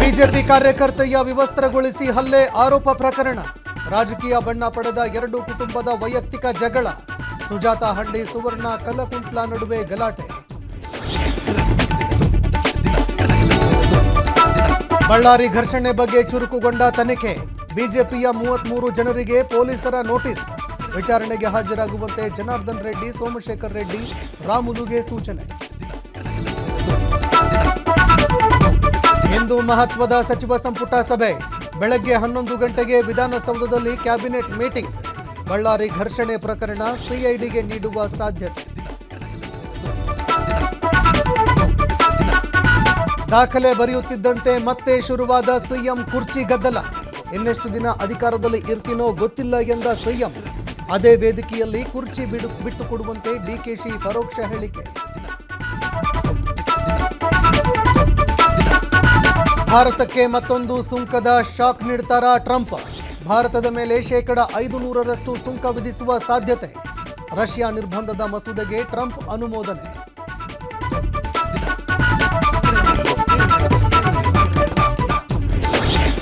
BJP ಕಾರ್ಯಕರ್ತೆಯ ವಿವಸ್ತ್ರಗೊಳಿಸಿ ಹಲ್ಲೆ ಆರೋಪ ಪ್ರಕರಣ. ರಾಜಕೀಯ ಬಣ್ಣ ಪಡೆದ ಎರಡು ಕುಟುಂಬದ ವೈಯಕ್ತಿಕ ಜಗಳ. ಸುಜಾತಾ ಹಂಡಿ ಸುವರ್ಣ ಕಲಕುಂಟ್ಲ ನಡುವೆ ಗಲಾಟೆ. ಬಳ್ಳಾರಿ ಘರ್ಷಣೆ ಬಗ್ಗೆ ಚುರುಕುಗೊಂಡ ತನಿಖೆ. ಬಿಜೆಪಿಯ 33 ಜನರಿಗೆ ಪೊಲೀಸರ ನೋಟಿಸ್. ವಿಚಾರಣೆಗೆ ಹಾಜರಾಗುವಂತೆ ಜನಾರ್ದನ್ ರೆಡ್ಡಿ, ಸೋಮಶೇಖರ್ ರೆಡ್ಡಿ, ರಾಮುಲುಗೆ ಸೂಚನೆ. ಇಂದು ಮಹತ್ವದ ಸಚಿವ ಸಂಪುಟ ಸಭೆ. ಬೆಳಗ್ಗೆ 11 ಗಂಟೆಗೆ ವಿಧಾನಸೌಧದಲ್ಲಿ ಕ್ಯಾಬಿನೆಟ್ ಮೀಟಿಂಗ್. ಬಳ್ಳಾರಿ ಘರ್ಷಣೆ ಪ್ರಕರಣ ಸಿಐಡಿಗೆ ನೀಡುವ ಸಾಧ್ಯತೆ. ದಾಖಲೆ ಬರೆಯುತ್ತಿದ್ದಂತೆ ಮತ್ತೆ ಶುರುವಾದ ಸಿಎಂ ಕುರ್ಚಿ ಗದ್ದಲ. ಇನ್ನೆಷ್ಟು ದಿನ ಅಧಿಕಾರದಲ್ಲಿ ಇರ್ತೀನೋ ಗೊತ್ತಿಲ್ಲ ಎಂದ ಸಿಎಂ. ಅದೇ ವೇದಿಕೆಯಲ್ಲಿ ಕುರ್ಚಿ ಬಿಟ್ಟುಕೊಡುವಂತೆ ಡಿಕೆಶಿ ಪರೋಕ್ಷ ಹೇಳಿಕೆ. ಭಾರತಕ್ಕೆ ಮತ್ತೊಂದು ಸುಂಕದ ಶಾಕ್ ನೀಡ್ತಾರಾ ಟ್ರಂಪ್. ಭಾರತದ ಮೇಲೆ ಶೇಕಡ 500ರಷ್ಟು ಸುಂಕ ವಿಧಿಸುವ ಸಾಧ್ಯತೆ. ರಷ್ಯಾ ನಿರ್ಬಂಧದ ಮಸೂದೆಗೆ ಟ್ರಂಪ್ ಅನುಮೋದನೆ.